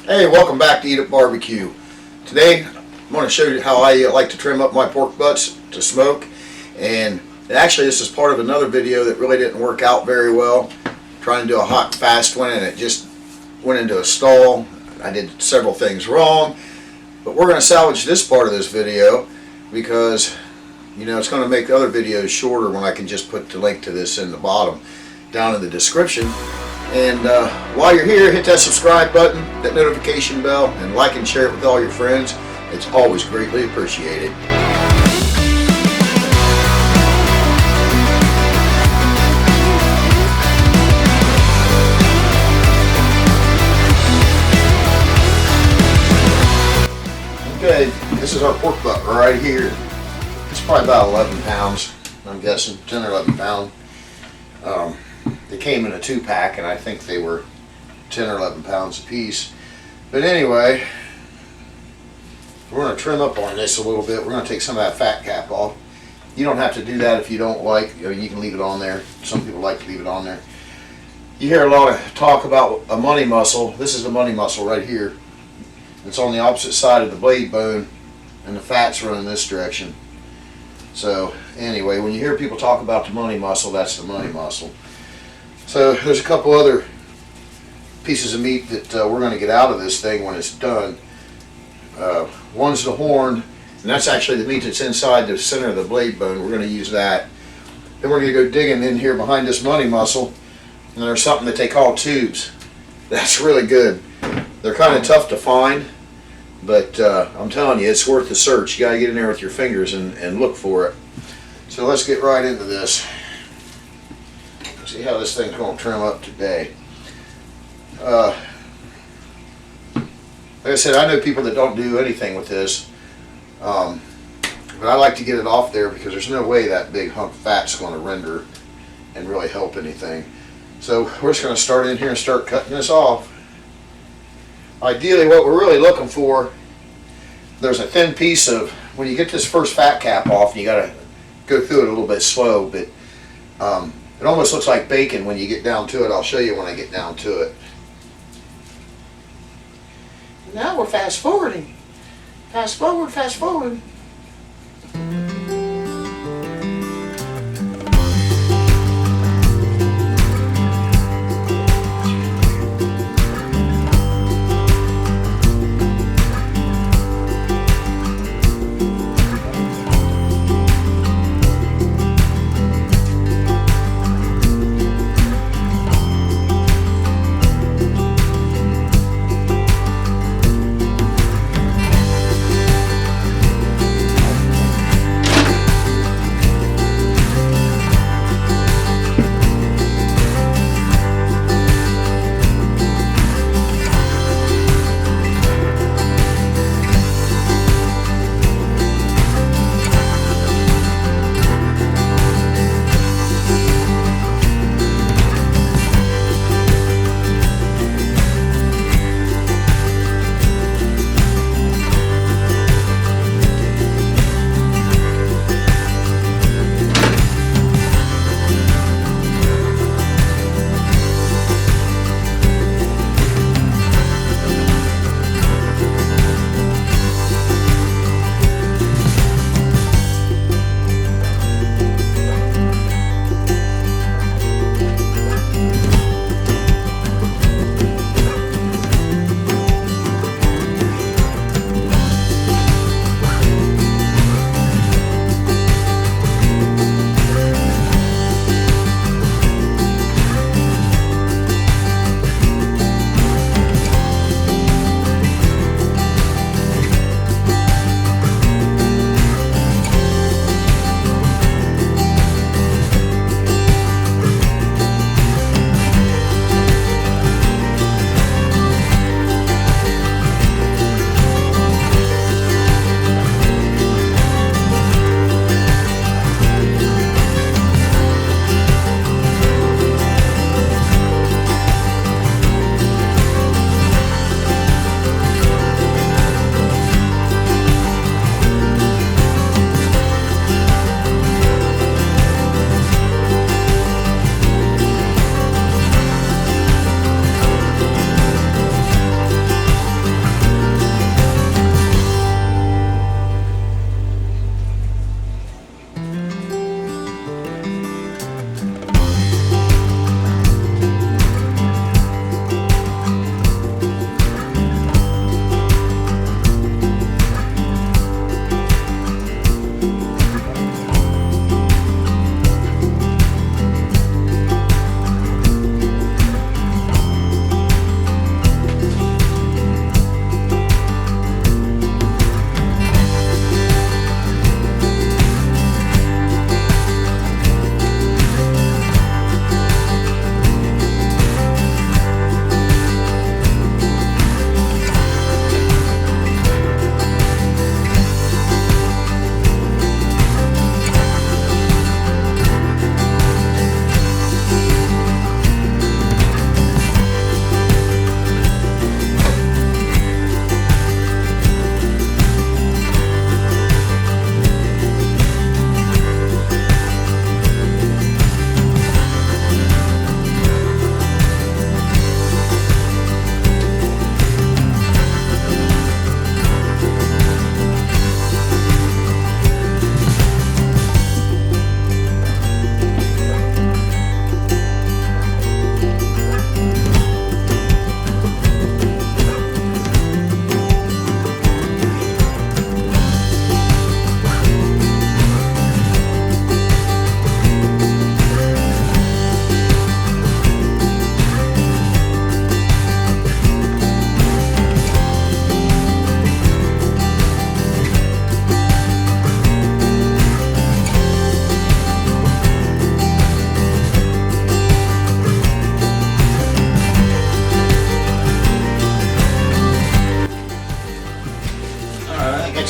Hey, welcome back to Eat It Barbecue. Today, I'm going to show you how I like to trim up my pork butts to smoke. And actually, this is part of another video that really didn't work out very well. Trying to do a hot, fast one, and it just went into a stall. I did several things wrong. But we're going to salvage this part of this video because, you know, it's going to make the other videos shorter when I can just put the link to this in the bottom, down in the description. And while you're here, hit that subscribe button, that notification bell, and like and share it with all your friends. It's always greatly appreciated. Okay, this is our pork butt right here. It's probably about 11 pounds, I'm guessing, 10 or 11 pounds. They came in a 2-pack, and I think they were 10 or 11 pounds a piece. But anyway, we're going to trim up on this a little bit. We're going to take some of that fat cap off. You don't have to do that if you don't like. I mean, you can leave it on there. Some people like to leave it on there. You hear a lot of talk about a money muscle. This is the money muscle right here. It's on the opposite side of the blade bone, and the fat's running this direction. So anyway, when you hear people talk about the money muscle, that's the money muscle. So there's a couple other pieces of meat that we're going to get out of this thing when it's done. One's the horn, and that's actually the meat that's inside the center of the blade bone. We're going to use that. Then we're going to go digging in here behind this money muscle, and there's something that they call tubes. That's really good. They're kind of tough to find, but I'm telling you, it's worth the search. You got to get in there with your fingers and look for it. So let's get right into this. See how this thing's going to trim up today. Like I said, I know people that don't do anything with this, but I like to get it off there because there's no way that big hunk of fat's going to render and really help anything. So we're just going to start in here and start cutting this off. Ideally, what we're really looking for, there's a thin piece of, when you get this first fat cap off, you got to go through it a little bit slow, but it almost looks like bacon when you get down to it. I'll show you when I get down to it. Now we're fast forwarding. Fast forward, fast forward.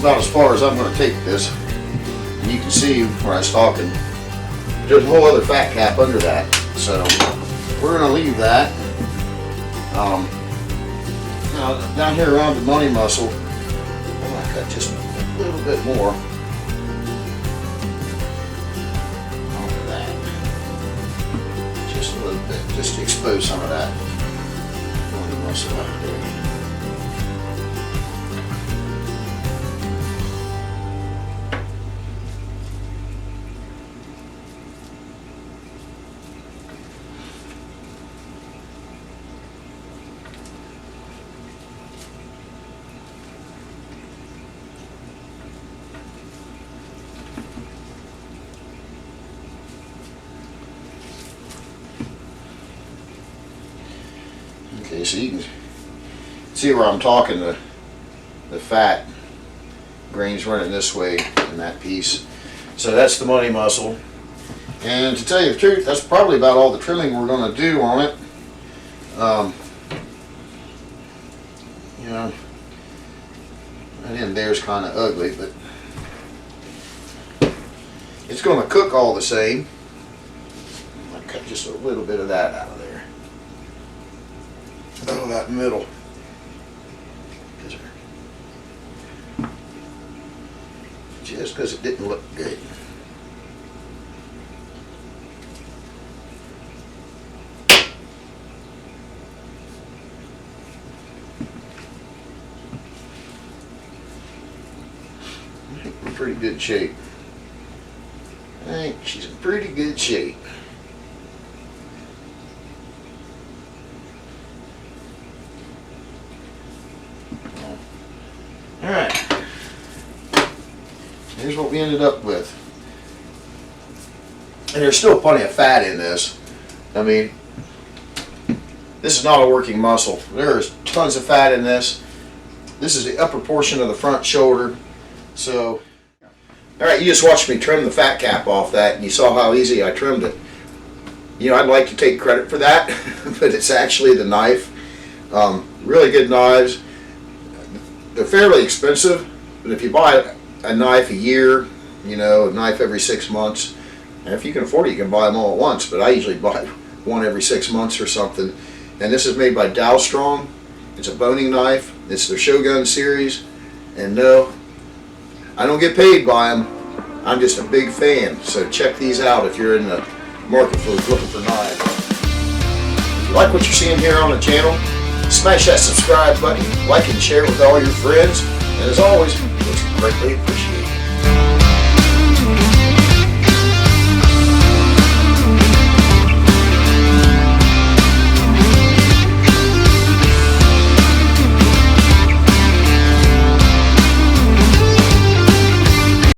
about as far as I'm going to take this. And you can see where I was talking, there's a whole other fat cap under that. So we're going to leave that. Now down here around the money muscle, I'm going to cut just a little bit more off of that. Just a little bit, just to expose some of that money muscle out there. Okay, so you can see where I'm talking, the fat grains running this way in that piece. So that's the money muscle. And to tell you the truth, that's probably about all the trimming we're going to do on it. You know, that end there's kind of ugly, but it's going to cook all the same. I'm going to cut just a little bit of that out of there. Oh, that middle. Just because it didn't look good. I think we're in pretty good shape. I think she's in pretty good shape. Alright, here's what we ended up with. And there's still plenty of fat in this. I mean, this is not a working muscle. There is tons of fat in this. This is the upper portion of the front shoulder. So, alright, you just watched me trim the fat cap off that, and you saw how easy I trimmed it. You know, I'd like to take credit for that, but it's actually the knife. Really good knives. They're fairly expensive, but if you buy a knife a year, you know, a knife every 6 months, and if you can afford it, you can buy them all at once, but I usually buy one every 6 months or something. And this is made by Strong. It's a boning knife. It's their Shogun series, and no, I don't get paid by them. I'm just a big fan, so check these out if you're in the market for looking for knives. If you like what you're seeing here on the channel, smash that subscribe button, like and share with all your friends, and as always, it's greatly appreciated.